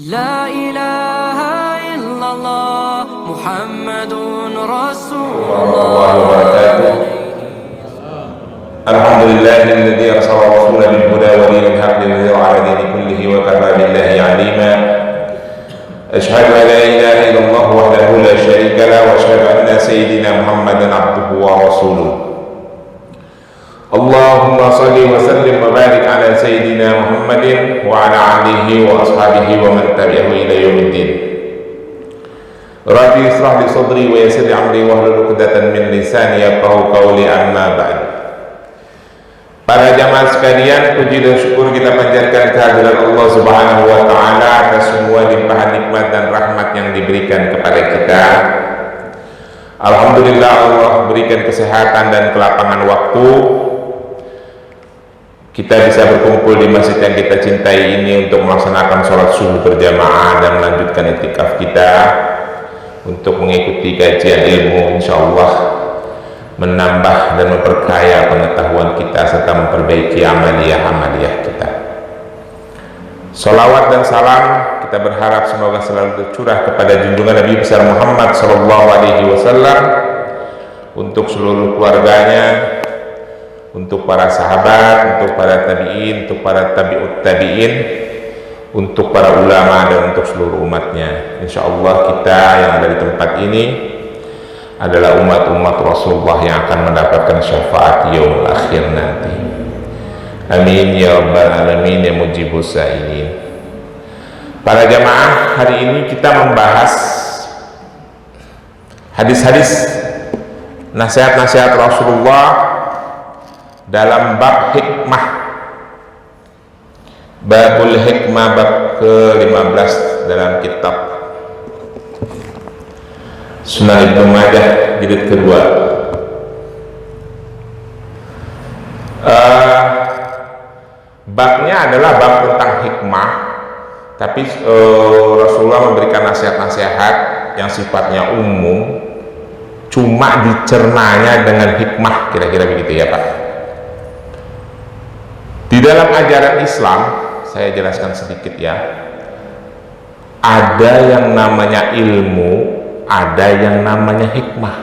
لا إله إلا الله محمد رسول الله وبركاته. الحمد لله الذي أرسل رسوله بالهدى ودين الحق ليظهره على دين كله وكفى بالله عليما. أشهد أن لا إله إلا الله وحده لا شريك له وأشهد أن سيدنا محمدا عبده ورسوله. اللهم صل وسلم وبارك على سيدنا محمد وعلى آله وأصحابه ومن تبعه إلى يوم الدين. Rabbi israh li sadri wa yassir li amri wahlul 'uqdatam min lisani yafqahu qawli, amma ba'd. Para jamaah sekalian, puji dan syukur kita panjatkan kehadirat Allah Subhanahu wa taala atas semua limpahan nikmat dan rahmat yang diberikan kepada kita. Alhamdulillah, Allah berikan kesehatan dan kelapangan waktu kita bisa berkumpul di masjid yang kita cintai ini untuk melaksanakan sholat subuh berjamaah dan melanjutkan iktikaf kita untuk mengikuti kajian ilmu, insya Allah menambah dan memperkaya pengetahuan kita serta memperbaiki amaliyah kita. Salawat dan salam kita berharap semoga selalu tercurah kepada junjungan Nabi besar Muhammad SAW, untuk seluruh keluarganya, untuk para sahabat, untuk para tabi'in, untuk para tabi'ut tabi'in, untuk para ulama, dan untuk seluruh umatnya. Insya Allah kita yang ada di tempat ini adalah umat-umat Rasulullah yang akan mendapatkan syafaat yaumul akhir nanti. Amin ya rabbal alamin ya mujibus sa'ilin. Para jamaah, hari ini kita membahas hadis-hadis nasihat-nasihat Rasulullah dalam bab hikmah, babul hikmah, bab ke-15 dalam kitab Sunan Ibnu Majah jilid kedua. Babnya adalah bab tentang hikmah, tapi Rasulullah memberikan nasihat-nasihat yang sifatnya umum, cuma dicernanya dengan hikmah, kira-kira begitu ya Pak. Di dalam ajaran Islam, saya jelaskan sedikit ya, ada yang namanya ilmu, ada yang namanya hikmah.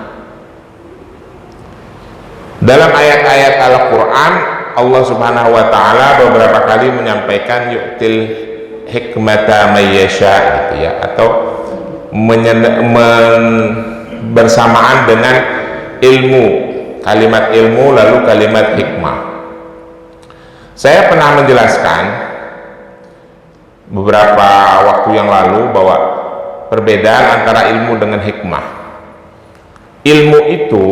Dalam ayat-ayat Al-Quran, Allah Subhanahu wa ta'ala beberapa kali menyampaikan yu'til hikmata mayyasha gitu ya, atau bersamaan dengan ilmu, kalimat ilmu lalu kalimat hikmah. Saya pernah menjelaskan beberapa waktu yang lalu bahwa perbedaan antara ilmu dengan hikmah. Ilmu itu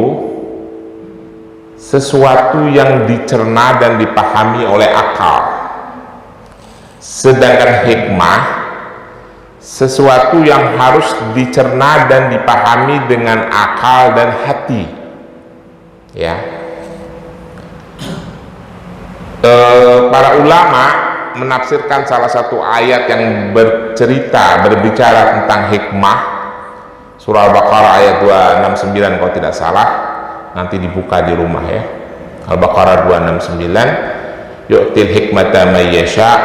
sesuatu yang dicerna dan dipahami oleh akal, sedangkan hikmah sesuatu yang harus dicerna dan dipahami dengan akal dan hati ya. Para ulama menafsirkan salah satu ayat yang berbicara tentang hikmah, surah Al-Baqarah ayat 269 kalau tidak salah, nanti dibuka di rumah ya. Al-Baqarah 269, yu'til hikmata may yasha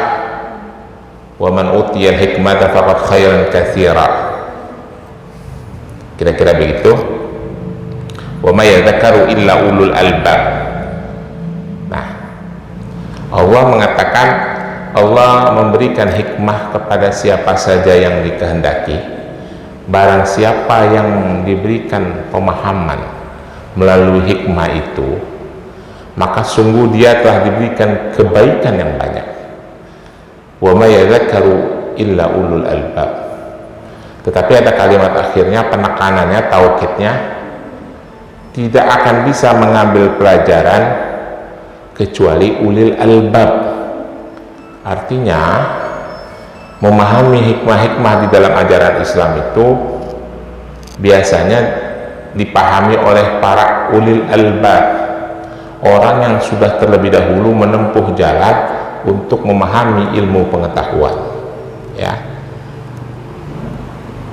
wa man utiyal hikmata faqad khairan katsira, kira-kira begitu. Wa may yadhakkaru illa ulul albab. Allah mengatakan, Allah memberikan hikmah kepada siapa saja yang dikehendaki. Barang siapa yang diberikan pemahaman melalui hikmah itu, maka sungguh dia telah diberikan kebaikan yang banyak. Wa ma yadhakkaru illa ulul albab. Tetapi ada kalimat akhirnya, penekanannya, taukidnya, tidak akan bisa mengambil pelajaran kecuali ulil albab. Artinya memahami hikmah-hikmah di dalam ajaran Islam itu biasanya dipahami oleh para ulil albab, orang yang sudah terlebih dahulu menempuh jalan untuk memahami ilmu pengetahuan ya.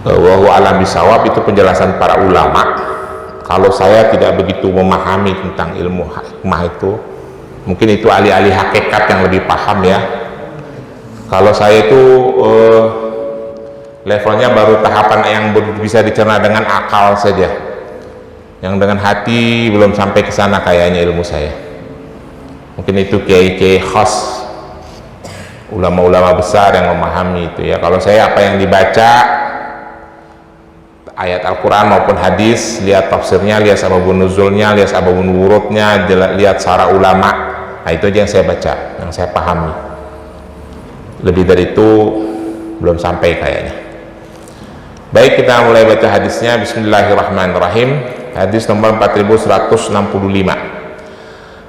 Wallahu a'lam bishawab, itu penjelasan para ulama. Kalau saya tidak begitu memahami tentang ilmu hikmah itu, mungkin itu ahli-ahli hakikat yang lebih paham ya. Kalau saya itu levelnya baru tahapan yang bisa dicerna dengan akal saja, yang dengan hati belum sampai ke sana kayaknya ilmu saya. Mungkin itu kiai-kiai khas, ulama-ulama besar yang memahami itu ya. Kalau saya apa yang dibaca ayat Al-Quran maupun hadis, lihat tafsirnya, lihat sababun nuzulnya, lihat sababun wurudnya, lihat syara ulama, nah itu aja yang saya baca, yang saya pahami. Lebih dari itu belum sampai kayaknya. Baik, kita mulai baca hadisnya. Bismillahirrahmanirrahim. Hadis nomor 4165.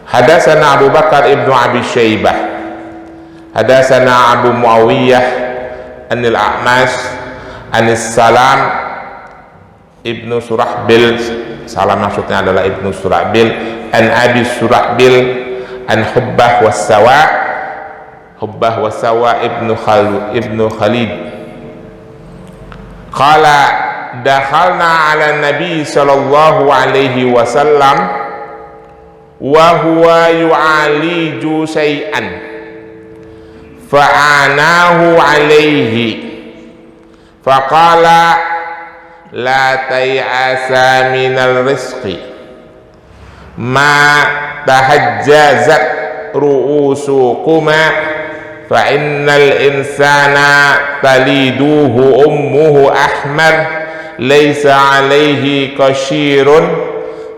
Hadatsana Abu Bakar ibnu Abi Syaibah, hadatsana Abu Muawiyah anil A'mash anis Salam ibnu Surahbil, salam maksudnya adalah ibnu Surahbil, an Abi Surahbil an Hubbah wassawa ibnu Khalid qala dakhalna ala nabi sallallahu alaihi wasallam wa huwa yu'aliju syai'an fa'anahu alaihi faqala la tay'asa minal rizqi ma tahajjazat ru'usukuma fa innal insana taliduhu ummuhu ahmar laysa alaihi qashirun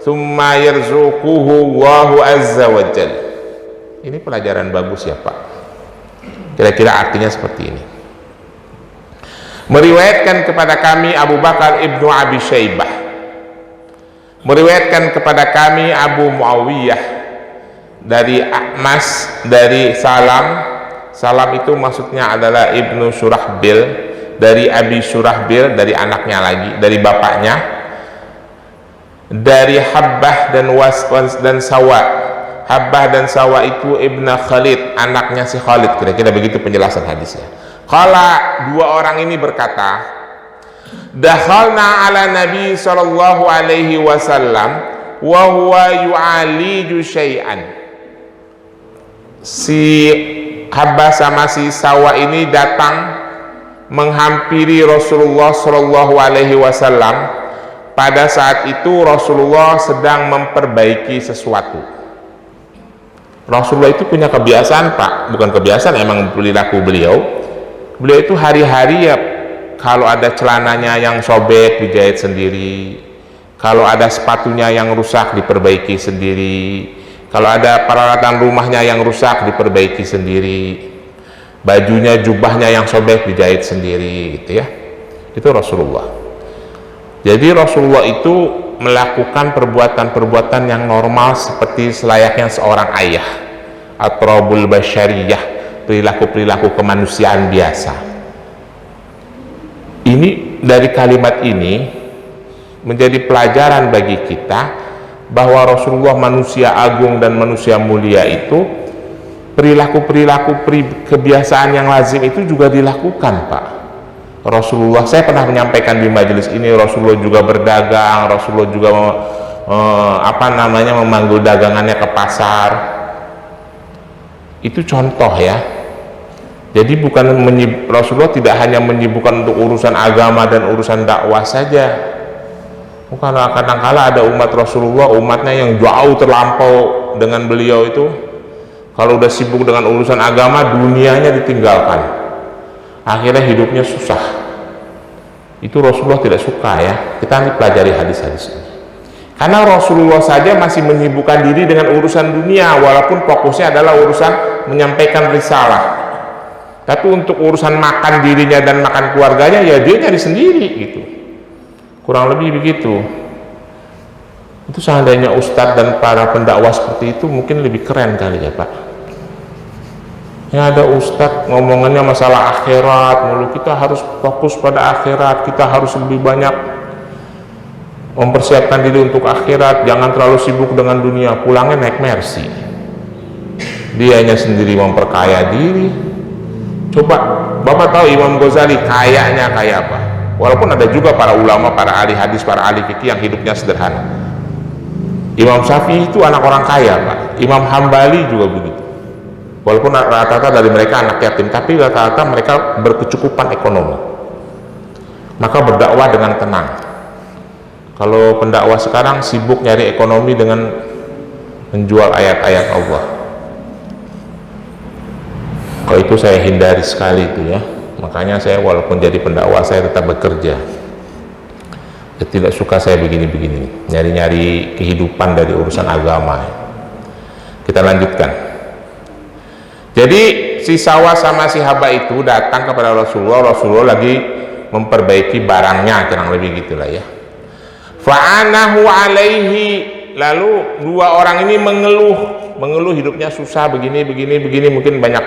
thumma yarzuquhu Allahu azza wa jal. Ini pelajaran bagus ya Pak. Kira-kira artinya seperti ini. Meriwayatkan kepada kami Abu Bakar ibnu Abi Syaibah, meriwayatkan kepada kami Abu Muawiyah dari A'mas, dari Salam itu maksudnya adalah ibnu Surahbil, dari Abi Surahbil, dari anaknya lagi, dari bapaknya, dari Habbah dan Sawa. Habbah dan Sawa itu ibnu Khalid, anaknya si Khalid. Kira-kira begitu penjelasan hadisnya. Kala dua orang ini berkata, dakhalna ala nabi sallallahu alaihi wasallam wa huwa yu'aliju syai'an. Si Habbah sama si Sawa ini datang menghampiri Rasulullah sallallahu alaihi wasallam. Pada saat itu Rasulullah sedang memperbaiki sesuatu. Rasulullah itu punya kebiasaan Pak, bukan kebiasaan, emang perilaku beliau itu hari-hari ya, kalau ada celananya yang sobek dijahit sendiri, kalau ada sepatunya yang rusak diperbaiki sendiri, kalau ada peralatan rumahnya yang rusak diperbaiki sendiri, bajunya, jubahnya yang sobek dijahit sendiri, gitu ya. Itu Rasulullah. Jadi Rasulullah itu melakukan perbuatan-perbuatan yang normal seperti selayaknya seorang ayah, atrabul basyariyah, perilaku-perilaku kemanusiaan biasa. Ini, dari kalimat ini menjadi pelajaran bagi kita bahwa Rasulullah manusia agung dan manusia mulia itu perilaku-perilaku kebiasaan yang lazim itu juga dilakukan Pak. Rasulullah, saya pernah menyampaikan di majelis ini, Rasulullah juga berdagang, Rasulullah juga memanggil dagangannya ke pasar. Itu contoh ya. Jadi Rasulullah tidak hanya menyibukkan untuk urusan agama dan urusan dakwah saja. Karena kadang-kala ada umat Rasulullah, umatnya yang jauh terlampau dengan beliau itu, kalau udah sibuk dengan urusan agama, dunianya ditinggalkan, akhirnya hidupnya susah. Itu Rasulullah tidak suka ya. Kita pelajari hadis-hadis ini. Karena Rasulullah saja masih menyibukkan diri dengan urusan dunia, walaupun fokusnya adalah urusan menyampaikan risalah. Tapi untuk urusan makan dirinya dan makan keluarganya, ya dia nyari sendiri gitu. Kurang lebih begitu. Itu seandainya ustadz dan para pendakwah seperti itu mungkin lebih keren kali ya Pak. Ya ada ustadz ngomongannya masalah akhirat mulu, kita harus fokus pada akhirat, kita harus lebih banyak mempersiapkan diri untuk akhirat, jangan terlalu sibuk dengan dunia, pulangnya naik Mercy. Dianya sendiri memperkaya diri. Coba Bapak tahu Imam Ghazali kayaknya kayak apa? Walaupun ada juga para ulama, para ahli hadis, para ahli fikih yang hidupnya sederhana. Imam Syafi'i itu anak orang kaya Pak. Imam Hambali juga begitu. Walaupun rata-rata dari mereka anak yatim, tapi rata-rata mereka berkecukupan ekonomi. maka berdakwah dengan tenang. Kalau pendakwah sekarang sibuk nyari ekonomi dengan menjual ayat-ayat Allah, kalau itu saya hindari sekali itu ya. Makanya saya walaupun jadi pendakwah saya tetap bekerja. Tidak suka saya begini-begini, nyari-nyari kehidupan dari urusan agama. Kita lanjutkan. Jadi si Sawah sama si Haba itu datang kepada Rasulullah. Rasulullah lagi memperbaiki barangnya, kurang lebih gitulah ya. Fa'anahu alaihi, lalu dua orang ini mengeluh hidupnya susah begini, mungkin banyak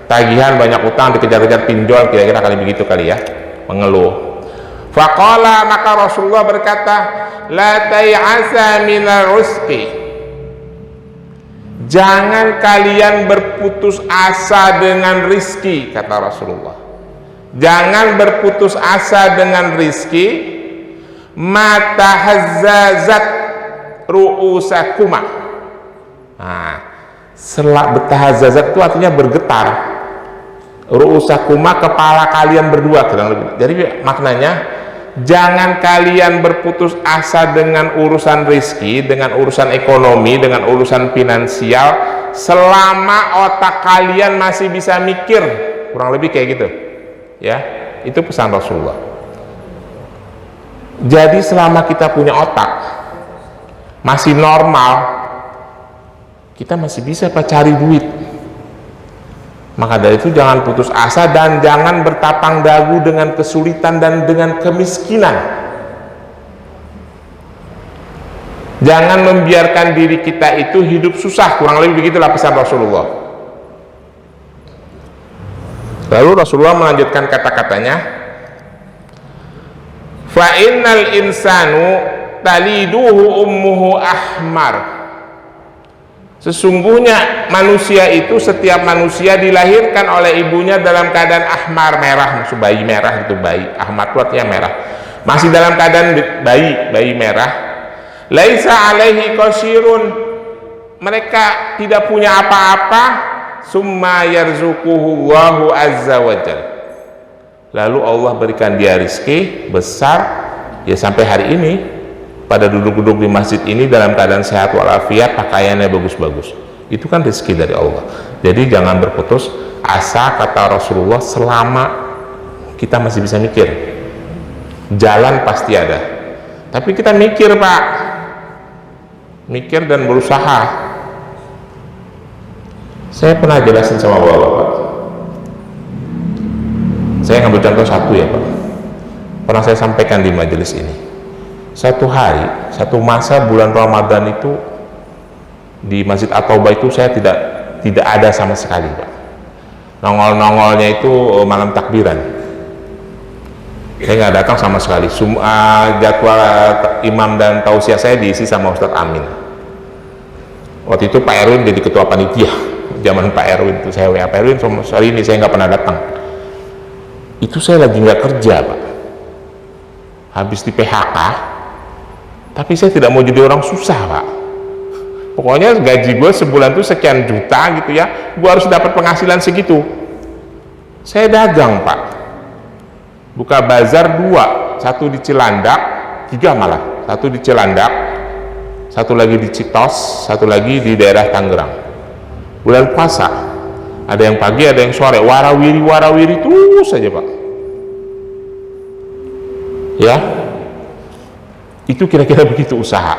tagihan, banyak utang, dikejar-kejar pinjol, kira-kira kali begitu kali ya, mengeluh. Faqala, maka Rasulullah berkata, la tay'asa minar rizqi, jangan kalian berputus asa dengan rizki, kata Rasulullah. Jangan berputus asa dengan rizki. Mata hazzazat ru'usakuma. Nah, selak betahazazat itu artinya bergetar. Ru'usakuma, kepala kalian berdua, kurang lebih. Jadi maknanya, jangan kalian berputus asa dengan urusan rizki, dengan urusan ekonomi, dengan urusan finansial, selama otak kalian masih bisa mikir, kurang lebih kayak gitu ya. Itu pesan Rasulullah. Jadi selama kita punya otak masih normal, kita masih bisa cari duit. Maka dari itu jangan putus asa dan jangan bertapang dagu dengan kesulitan dan dengan kemiskinan. Jangan membiarkan diri kita itu hidup susah, kurang lebih begitulah pesan Rasulullah. Lalu Rasulullah melanjutkan kata-katanya, fa innal insanu taliduhu ummuhu ahmar. Sesungguhnya manusia itu, setiap manusia dilahirkan oleh ibunya dalam keadaan ahmar, merah, maksud bayi merah itu, bayi ahmar itu artinya merah, masih dalam keadaan bayi merah. Laisa alaihi qasirun, mereka tidak punya apa-apa. Summa yarzuquhu Allahu azza wajal, lalu Allah berikan dia rezeki besar ya, sampai hari ini pada duduk-duduk di masjid ini dalam keadaan sehat walafiat, pakaiannya bagus-bagus. Itu kan rezeki dari Allah. Jadi jangan berputus asa, kata Rasulullah, selama kita masih bisa mikir. Jalan pasti ada. Tapi kita mikir, Pak. Mikir dan berusaha. Saya pernah jelasin sama Bapak. Saya ngambil contoh satu ya, Pak. Pernah saya sampaikan di majelis ini. Satu hari, satu masa bulan Ramadan itu di Masjid At-Taubah itu saya tidak ada sama sekali, Pak. Nongol-nongolnya itu malam takbiran. Saya nggak datang sama sekali. Jadwal imam dan tausiah saya diisi sama Ustadz Amin. Waktu itu Pak Erwin jadi ketua panitia. Zaman Pak Erwin itu saya WA Pak Erwin, sorry ini saya nggak pernah datang. Itu saya lagi nggak kerja, Pak. Habis di PHK. Tapi saya tidak mau jadi orang susah, Pak. Pokoknya gaji gue sebulan tuh sekian juta gitu ya, gue harus dapat penghasilan segitu. Saya dagang, Pak. Buka bazar 2, satu di Cilandak, 3 malah. Satu di Cilandak, satu lagi di Citos, satu lagi di daerah Tangerang. Bulan puasa, ada yang pagi, ada yang sore, warawiri terus saja, Pak. Ya, itu kira-kira begitu usaha.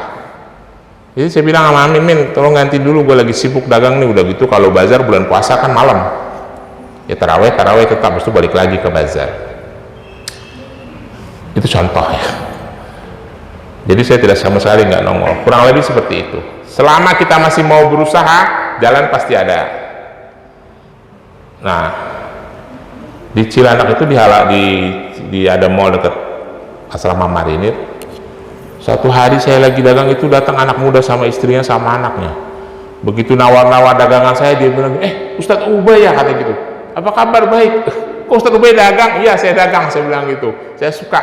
Jadi saya bilang sama Amin, Min, tolong ganti dulu, gue lagi sibuk dagang nih. Udah gitu kalau bazar bulan puasa kan malam ya, taraweh tetap, terus balik lagi ke bazar. Itu contoh ya. Jadi saya tidak sama sekali nggak nongol, kurang lebih seperti itu. Selama kita masih mau berusaha, jalan pasti ada. Nah, di Cilandak itu di ada mall dekat asrama marinir. Suatu hari saya lagi dagang itu, datang anak muda sama istrinya sama anaknya. Begitu nawar-nawar dagangan saya, dia bilang, Ustadz Ubay ya, kata gitu. Apa kabar? Baik. Kok Ustadz Ubay dagang? Iya, saya dagang, saya bilang gitu. Saya suka.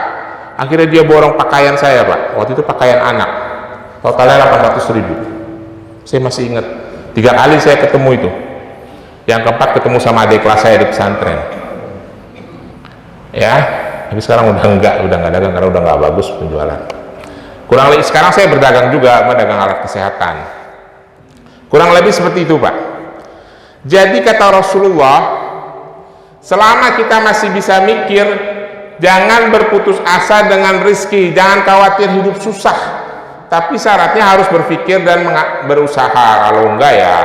Akhirnya dia borong pakaian saya, Pak. Waktu itu pakaian anak. Totalnya 800.000. Saya masih ingat. 3 kali saya ketemu itu. Yang keempat ketemu sama adik kelas saya di pesantren. Ya. Tapi sekarang udah nggak dagang karena udah nggak bagus penjualan. Kurang lebih sekarang saya berdagang juga, dagang alat kesehatan. Kurang lebih seperti itu, Pak. Jadi kata Rasulullah, selama kita masih bisa mikir, jangan berputus asa dengan rezeki, jangan khawatir hidup susah. Tapi syaratnya harus berpikir dan berusaha. Kalau enggak ya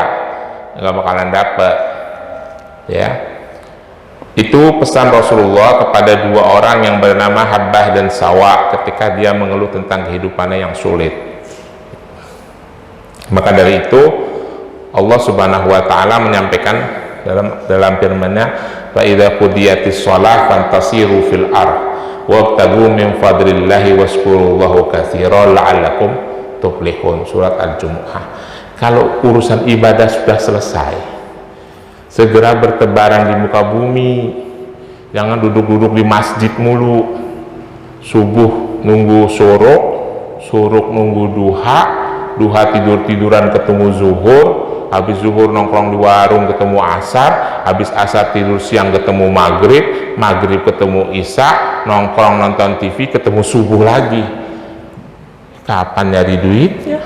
nggak bakalan dapet. Ya. Itu pesan Rasulullah kepada dua orang yang bernama Habbah dan Sawa ketika dia mengeluh tentang kehidupannya yang sulit. Maka dari itu Allah Subhanahu wa taala menyampaikan dalam firman-Nya, fa idza qudiyatis shalah fantasiru fil ardh wabtagu min fadlillahi wazkurullaha katsiran la'allakum tuflihun. Surat Al-Jumu'ah. Kalau urusan ibadah sudah selesai, segera bertebaran di muka bumi, jangan duduk-duduk di masjid mulu. Subuh nunggu suruk, suruk nunggu duha, duha tidur-tiduran ketemu zuhur, habis zuhur nongkrong di warung ketemu asar, habis asar tidur siang ketemu maghrib, maghrib ketemu isya, nongkrong nonton TV ketemu subuh lagi. Kapan nyari duitnya?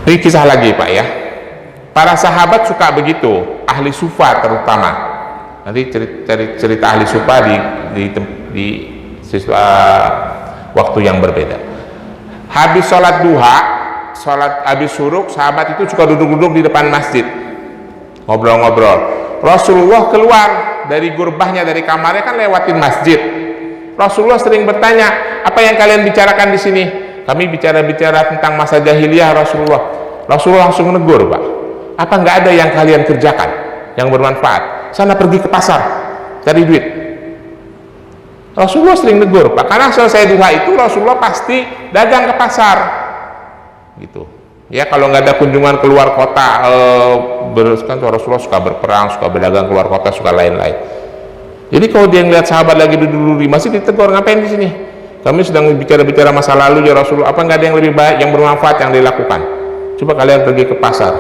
Ini kisah lagi, Pak, ya. Para sahabat suka begitu, ahli sufa terutama. Nanti cerita ahli sufa di waktu yang berbeda. Habis sholat duha, sholat habis suruk, sahabat itu suka duduk-duduk di depan masjid, ngobrol-ngobrol. Rasulullah keluar dari gurbahnya, dari kamarnya, kan lewatin masjid. Rasulullah sering bertanya, apa yang kalian bicarakan di sini? Kami bicara-bicara tentang masa jahiliyah, Rasulullah. Rasulullah langsung menegur, Pak. Apa nggak ada yang kalian kerjakan yang bermanfaat? Sana pergi ke pasar cari duit. Rasulullah sering negur, Pak, karena selesai duha itu Rasulullah pasti dagang ke pasar gitu ya. Kalau nggak ada kunjungan keluar kota, kan Rasulullah suka berperang, suka berdagang keluar kota, suka lain-lain. Jadi kalau dia ngeliat sahabat lagi duduk di masjid, ditegur, ngapain di sini? Kami sedang bicara-bicara masa lalu ya Rasulullah. Apa nggak ada yang lebih baik, yang bermanfaat yang dilakukan? Coba kalian pergi ke pasar.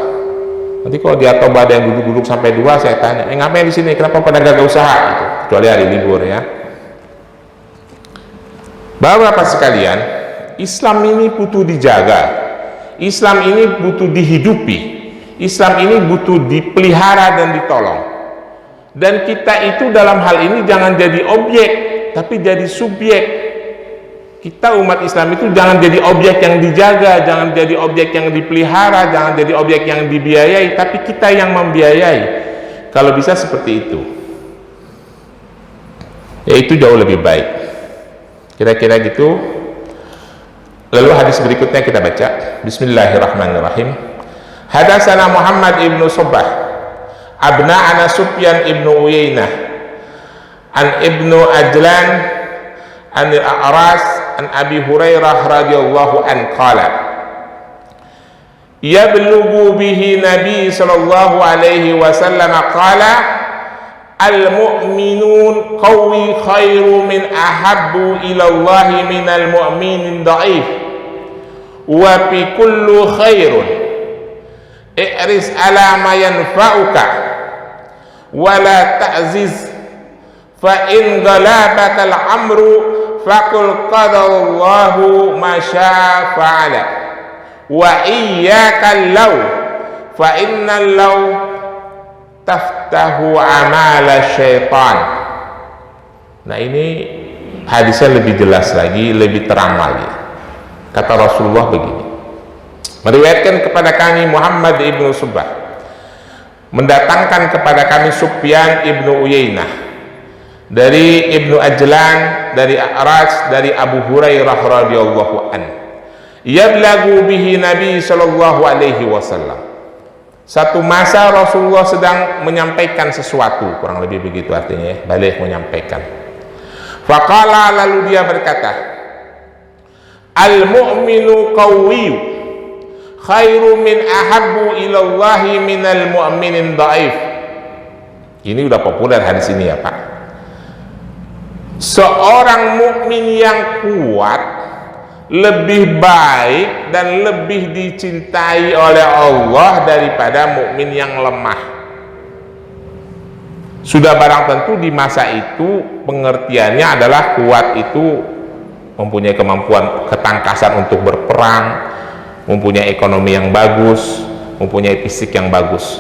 Nanti kalau dia tobat ada yang duduk-duduk sampai dua, saya tanya, ngapain di sini? Kenapa pada gagal usaha? Gitu. Kecuali hari libur ya. Bapak-bapak sekalian, Islam ini butuh dijaga. Islam ini butuh dihidupi. Islam ini butuh dipelihara dan ditolong. Dan kita itu dalam hal ini jangan jadi objek, tapi jadi subjek. Kita umat Islam itu jangan jadi objek yang dijaga, jangan jadi objek yang dipelihara, jangan jadi objek yang dibiayai, tapi kita yang membiayai. Kalau bisa seperti itu, ya itu jauh lebih baik. Kira-kira gitu. Lalu hadis berikutnya kita baca. Bismillahirrahmanirrahim. Hadatsana Muhammad ibnu Subah abna ana Sufyan ibnu Uyainah an ibnu Ajlan an al-A'ras an Abi Hurairah radhiyallahu an qala yablughu bihi Nabi sallallahu alaihi wasallam qala al-mu'minun qawi khairu min ahabbu ila Allah min al-mu'minin da'if wa fi kullu khairun i'ris ala ma yanfa'uka wa la ta'ziz fa in galabaka al-amru faqul qadarallahu ma syaa fa'ala wa iyyaka law fa innal law taftahu amala syaitan. Nah, ini hadisnya lebih jelas lagi, lebih terang lagi. Kata Rasulullah begini, meriwayatkan kepada kami Muhammad ibnu Subah, mendatangkan kepada kami Sufyan ibnu Uyainah, dari ibnu Ajlan, dari A'ras, dari Abu Hurairah radhiyallahu an, yablagu bihi Nabi sallallahu alaihi wasallam. Satu masa Rasulullah sedang menyampaikan sesuatu, kurang lebih begitu artinya ya, balik menyampaikan. Faqala, lalu dia berkata, al-mu'minu qawiyyu khairu min ahabbu ilallahi minal mu'minin dhaif. Ini udah populer hadis ini ya, Pak. Seorang mukmin yang kuat lebih baik dan lebih dicintai oleh Allah daripada mukmin yang lemah. Sudah barang tentu di masa itu pengertiannya adalah kuat itu mempunyai kemampuan ketangkasan untuk berperang, mempunyai ekonomi yang bagus, mempunyai fisik yang bagus.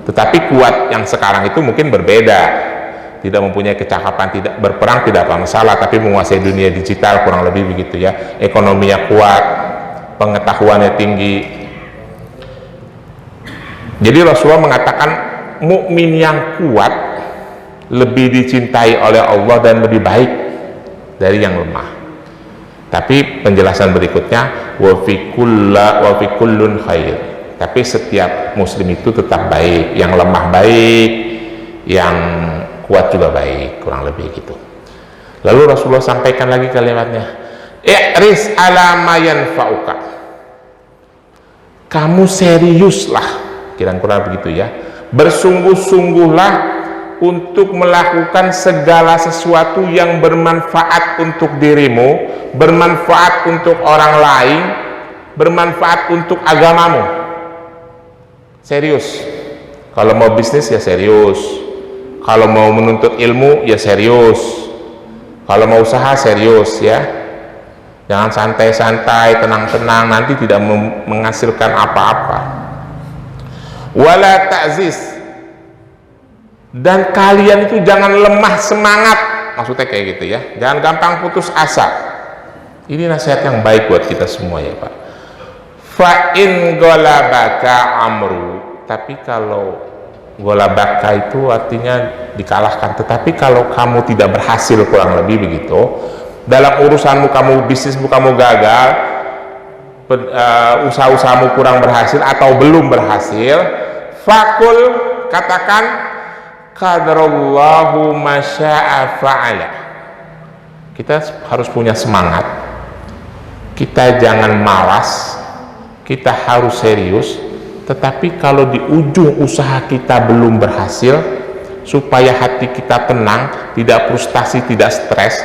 Tetapi kuat yang sekarang itu mungkin berbeda, tidak mempunyai kecakapan, tidak berperang tidak apa masalah, tapi menguasai dunia digital kurang lebih begitu ya, ekonominya kuat, pengetahuannya tinggi. Jadi Rasulullah mengatakan mukmin yang kuat lebih dicintai oleh Allah dan lebih baik dari yang lemah. Tapi penjelasan berikutnya wa fi kullun khair. Tapi setiap muslim itu tetap baik, yang lemah baik, yang kuat juga baik, kurang lebih gitu. Lalu Rasulullah sampaikan lagi kalimatnya, i'ris ala ma yanfa'uka. Kamu seriuslah, kira-kira begitu ya. Bersungguh-sungguhlah untuk melakukan segala sesuatu yang bermanfaat untuk dirimu, bermanfaat untuk orang lain, bermanfaat untuk agamamu. Serius. Kalau mau bisnis ya serius, kalau mau menuntut ilmu ya serius, kalau mau usaha serius ya. Jangan santai-santai, tenang-tenang, nanti tidak menghasilkan apa-apa. Wala ta'ziz, dan kalian itu jangan lemah semangat, maksudnya kayak gitu ya, jangan gampang putus asa. Ini nasihat yang baik buat kita semua ya Pak. Fa in ghalabaka amru, tapi kalau ghalabaka itu artinya dikalahkan, tetapi kalau kamu tidak berhasil, kurang lebih begitu, dalam urusanmu, kamu bisnismu kamu gagal, usaha-usahamu kurang berhasil atau belum berhasil, fakul, katakan qadarallahu masya'a fa'ala. Kita harus punya semangat, kita jangan malas, kita harus serius. Tetapi kalau di ujung usaha kita belum berhasil, supaya hati kita tenang, tidak frustasi, tidak stres,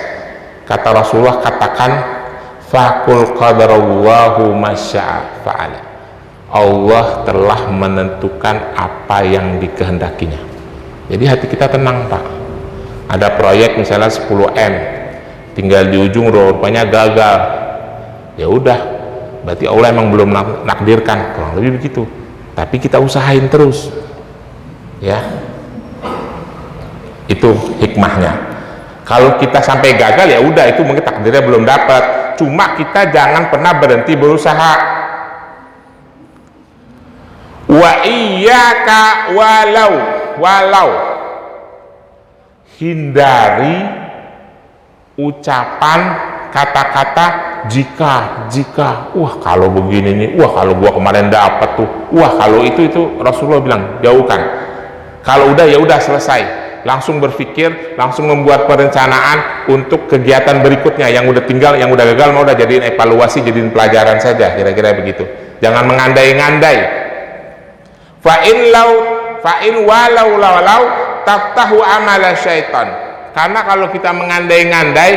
kata Rasulullah, katakan fakul qadarallahu masya'a fa'ala. Allah telah menentukan apa yang dikehendakinya. Jadi hati kita tenang Pak. Ada proyek misalnya 10M, tinggal di ujung rupanya gagal, ya udah, berarti Allah emang belum nakdirkan, kurang lebih begitu. Tapi kita usahain terus ya, itu hikmahnya. Kalau kita sampai gagal ya udah, itu mungkin takdirnya belum dapat, cuma kita jangan pernah berhenti berusaha. Wa iyyaka walau, hindari ucapan kata-kata jika, wah kalau begini nih, wah kalau gua kemarin dapat tuh, wah kalau itu Rasulullah bilang jauhkan. Kalau udah ya udah selesai, langsung berpikir, langsung membuat perencanaan untuk kegiatan berikutnya. Yang udah tinggal, yang udah gagal mau udah jadiin evaluasi, jadiin pelajaran saja, kira-kira begitu. Jangan mengandai-ngandai. Fa'in walau taftahu amala syaitan. Karena kalau kita mengandai-ngandai,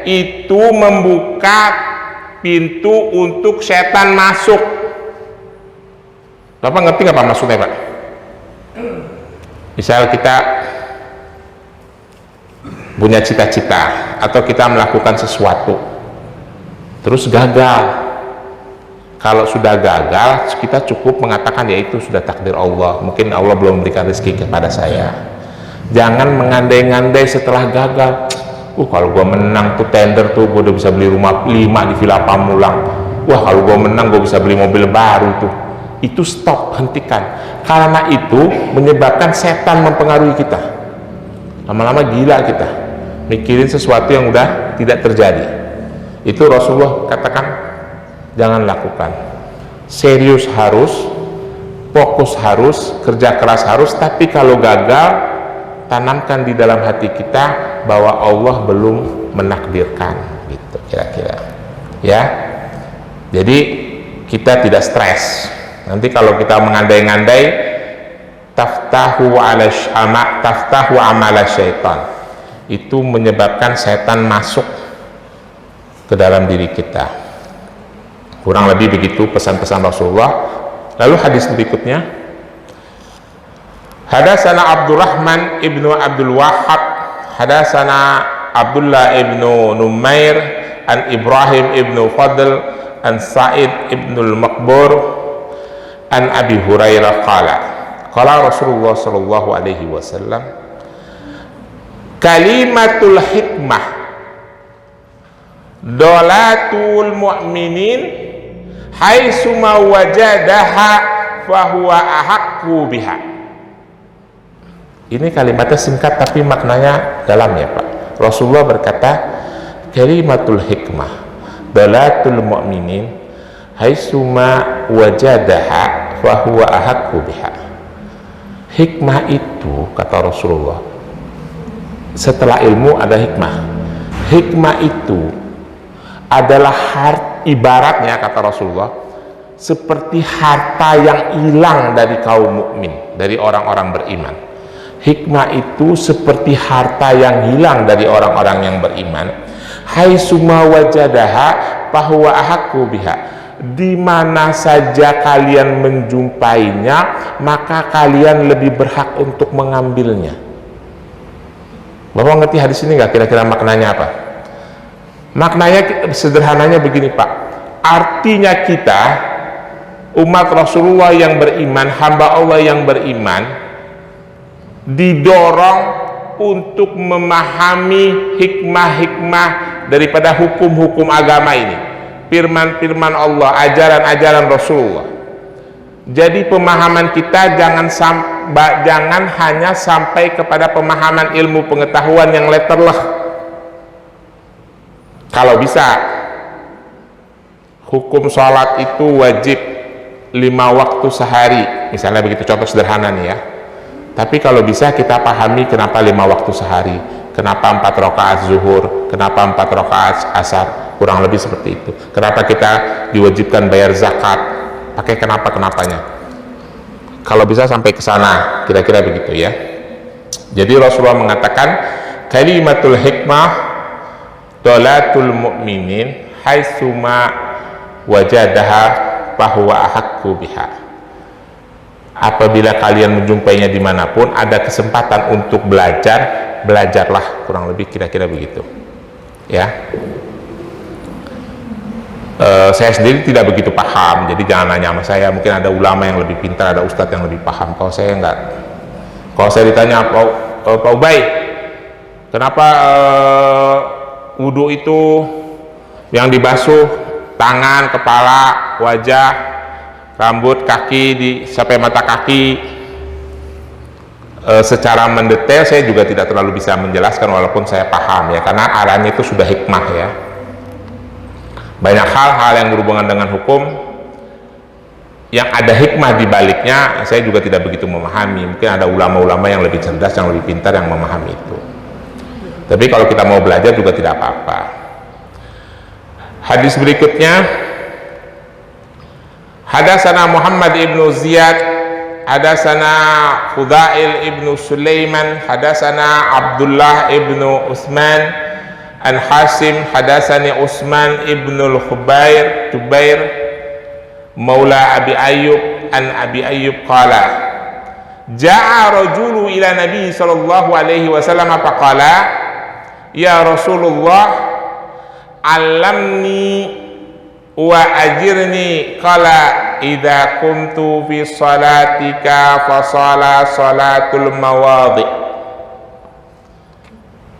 itu membuka pintu untuk setan masuk. Bapak ngerti nggak Pak maksudnya Pak? Misal kita punya cita-cita atau kita melakukan sesuatu terus gagal. Kalau sudah gagal, kita cukup mengatakan ya itu sudah takdir Allah, mungkin Allah belum memberikan rezeki kepada saya. Jangan mengandai-ngandai setelah gagal, kalau gua menang tuh tender tuh, gua udah bisa beli rumah 5 di Villa Pamulang, wah kalau gua menang gua bisa beli mobil baru tuh. Itu stop, hentikan. Karena itu menyebabkan setan mempengaruhi kita, lama-lama gila kita mikirin sesuatu yang udah tidak terjadi. Itu Rasulullah katakan jangan lakukan. Serius harus, fokus harus, kerja keras harus, tapi kalau gagal, tanamkan di dalam hati kita bahwa Allah belum menakdirkan, gitu kira-kira ya. Jadi kita tidak stres. Nanti kalau kita mengandai-ngandai, taftahu amala syaitan, itu menyebabkan setan masuk ke dalam diri kita. Kurang lebih begitu pesan-pesan Rasulullah. Lalu hadis berikutnya, Hadatsana Abdurrahman ibnu Abdul Wahhab hadatsana Abdullah ibnu Numair an Ibrahim ibnu Fadl an Sa'id ibnu al-Maqbur an Abi Hurairah qala qala Rasulullah sallallahu alaihi wasallam kalimatul hikmah dolatul mu'minin haitsuma wajadaha fahuwa ahaqqu biha. Ini kalimatnya singkat tapi maknanya dalam ya Pak. Rasulullah berkata kalimatul hikmah dolatul mu'minin haitsuma wajadaha fahuwa ahaqqu biha. Hikmah itu kata Rasulullah, setelah ilmu ada hikmah. Hikmah itu adalah ibaratnya kata Rasulullah seperti harta yang hilang dari kaum mukmin, dari orang-orang beriman. Hikmah itu seperti harta yang hilang dari orang-orang yang beriman. Haitsuma wajadaha fahuwa ahaqqu biha. Di mana saja kalian menjumpainya, maka kalian lebih berhak untuk mengambilnya. Bapak ngerti hadis ini nggak? Kira-kira maknanya apa? Maknanya sederhananya begini Pak. Artinya kita umat Rasulullah yang beriman, hamba Allah yang beriman, didorong untuk memahami hikmah-hikmah daripada hukum-hukum agama ini, firman-firman Allah, ajaran-ajaran Rasulullah. Jadi pemahaman kita jangan hanya sampai kepada pemahaman ilmu pengetahuan yang letterleh. Kalau bisa, hukum sholat itu wajib 5 waktu sehari, misalnya begitu, contoh sederhana nih ya. Tapi kalau bisa kita pahami kenapa 5 waktu sehari, kenapa 4 rakaat zuhur, kenapa 4 rakaat asar, kurang lebih seperti itu. Kenapa kita diwajibkan bayar zakat, pakai kenapa-kenapanya. Kalau bisa sampai ke sana, kira-kira begitu ya. Jadi Rasulullah mengatakan kalimatul hikmah dolatul mu'minin haitsuma wajadaha fahuwa ahaqqu biha. Apabila kalian menjumpainya dimanapun, ada kesempatan untuk belajar, belajarlah, kurang lebih kira-kira begitu ya. Saya sendiri tidak begitu paham, jadi jangan nanya sama saya. Mungkin ada ulama yang lebih pintar, ada ustadz yang lebih paham. Kalau saya enggak, kalau saya ditanya Pak Ubay, kenapa wudhu itu yang dibasuh tangan, kepala, wajah, rambut, kaki sampai mata kaki, secara mendetail saya juga tidak terlalu bisa menjelaskan walaupun saya paham ya, karena arahnya itu sudah hikmah ya. Banyak hal-hal yang berhubungan dengan hukum yang ada hikmah di baliknya, saya juga tidak begitu memahami. Mungkin ada ulama-ulama yang lebih cerdas, yang lebih pintar yang memahami itu. Tapi kalau kita mau belajar juga tidak apa-apa. Hadis berikutnya, hadatsana Muhammad ibnu Ziyad, hadatsana Fudail ibnu Sulaiman, hadatsana Abdullah ibnu Utsman an Hasim, hadatsani Utsman ibnu Jubair maula Abi Ayyub an Abi Ayyub qala ja'a rajulu ila Nabi sallallahu alaihi wasallam faqala ya Rasulullah allamni wa ajirni, qala idza kuntu fi salatika fa salatul mawadhi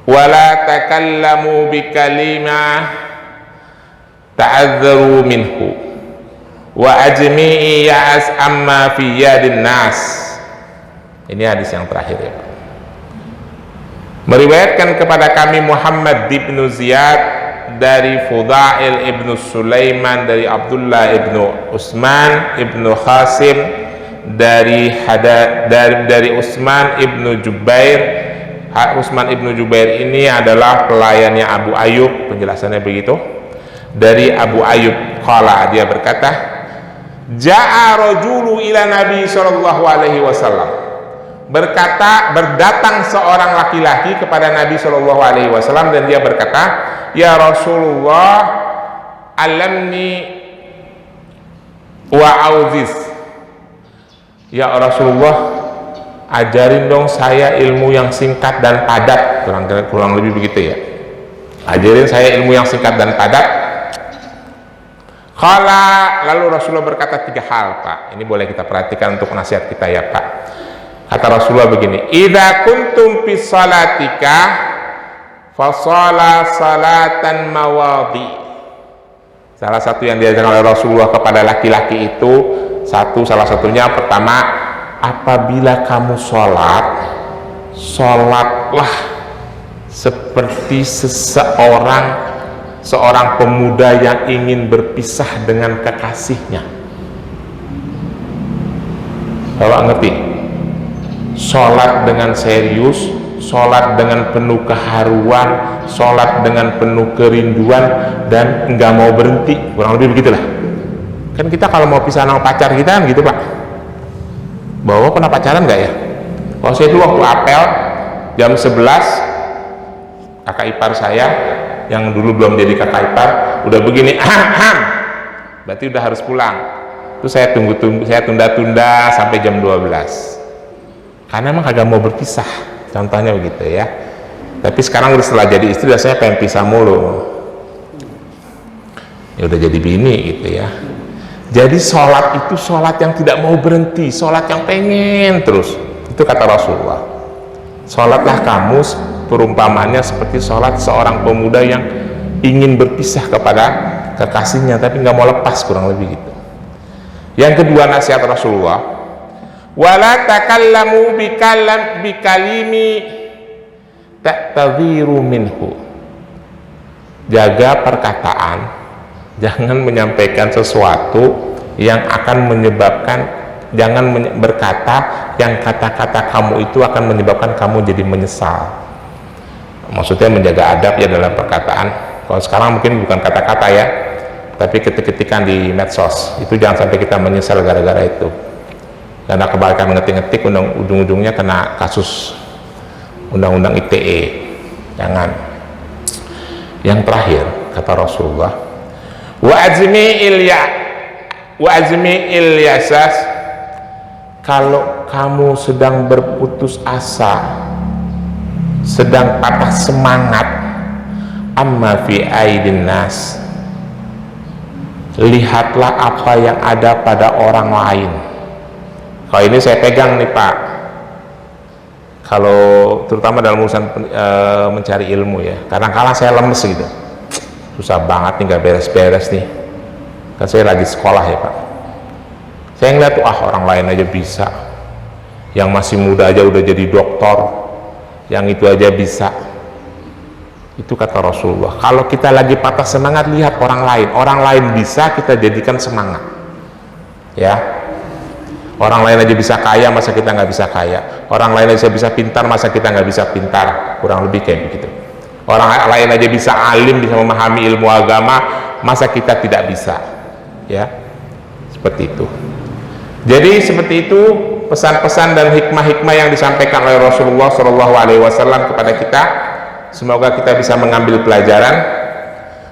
wala takallamu bi kalimah ta'adzaru minhu wa ajmi'i ya'as amma fi yadin nas. Ini hadis yang terakhir ya. Meriwayatkan kepada kami Muhammad ibnu Ziyad dari Fudail ibnu Sulaiman, dari Abdullah ibnu Utsman ibnu Hasim, dari Utsman ibnu Jubair. Utsman ibnu Jubair ini adalah pelayannya Abu Ayyub, penjelasannya begitu. Dari Abu Ayyub qala, dia berkata ja'a rajulu ila Nabi sallallahu alaihi wasallam, berdatang seorang laki-laki kepada Nabi sallallahu alaihi wasallam dan dia berkata, ya Rasulullah alamni wa auziz. Ya Rasulullah, ajarin dong saya ilmu yang singkat dan padat, kurang lebih begitu ya. Ajarin saya ilmu yang singkat dan padat. Lalu Rasulullah berkata 3 hal, Pak. Ini boleh kita perhatikan untuk nasihat kita ya, Pak. Kata Rasulullah begini, idza kuntum fi salatika fasala salatan mawadi. Salah satu yang diajarkan oleh Rasulullah kepada laki-laki itu, salah satunya pertama, apabila kamu sholatlah seperti seorang pemuda yang ingin berpisah dengan kekasihnya. Bapak ngerti? Sholat dengan serius, sholat dengan penuh keharuan, sholat dengan penuh kerinduan, dan enggak mau berhenti, kurang lebih begitulah. Kan kita kalau mau pisah sama pacar kita kan gitu, Pak. Bahwa pernah pacaran nggak ya? Kalau saya itu waktu apel jam 11, kakak ipar saya yang dulu belum jadi kakak ipar udah begini, berarti udah harus pulang. Itu saya tunda-tunda sampai jam 12 karena emang kagak mau berpisah, contohnya begitu ya. Tapi sekarang udah setelah jadi istri saya pengen pisah mulu, ya udah jadi bini gitu ya. Jadi sholat itu sholat yang tidak mau berhenti, sholat yang pengen terus. Itu kata Rasulullah, sholatlah kamu perumpamannya seperti sholat seorang pemuda yang ingin berpisah kepada kekasihnya tapi nggak mau lepas, kurang lebih gitu. Yang kedua nasihat Rasulullah, wala takallamu bikalimi ta'tadhiru minhu. Jaga perkataan, jangan menyampaikan sesuatu yang akan menyebabkan, jangan berkata yang kata-kata kamu itu akan menyebabkan kamu jadi menyesal. Maksudnya menjaga adab ya dalam perkataan. Kalau sekarang mungkin bukan kata-kata ya, tapi ketik-ketikan di medsos itu jangan sampai kita menyesal gara-gara itu, karena kebalikan ngetik-ngetik ujung-ujungnya kena kasus undang-undang ITE. Jangan. Yang terakhir kata Rasulullah, wa azmi ilyasas, kalau kamu sedang berputus asa, sedang patah semangat, amma fi aidin nas, lihatlah apa yang ada pada orang lain. Kalau ini saya pegang nih Pak, kalau terutama dalam urusan mencari ilmu ya, kadang-kadang saya lemes gitu, susah banget nih, nggak beres-beres nih. Kan saya lagi sekolah ya Pak, saya ngeliat tuh orang lain aja bisa, yang masih muda aja udah jadi doktor, yang itu aja bisa. Itu kata Rasulullah, kalau kita lagi patah semangat, lihat orang lain bisa, kita jadikan semangat ya. Orang lain aja bisa kaya, masa kita nggak bisa kaya? Orang lain aja bisa pintar, masa kita nggak bisa pintar? Kurang lebih kayak begitu. Orang lain aja bisa alim, bisa memahami ilmu agama, masa kita tidak bisa? Ya, seperti itu. Jadi seperti itu pesan-pesan dan hikmah-hikmah yang disampaikan oleh Rasulullah SAW kepada kita. Semoga kita bisa mengambil pelajaran.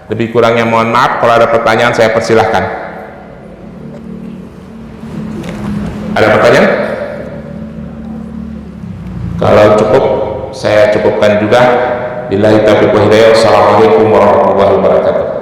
Lebih kurangnya mohon maaf. Kalau ada pertanyaan saya persilahkan. Ada pertanyaan? Kalau cukup saya cukupkan juga. Billahi taufiq wal hidayah. Wassalamualaikum warahmatullahi wabarakatuh.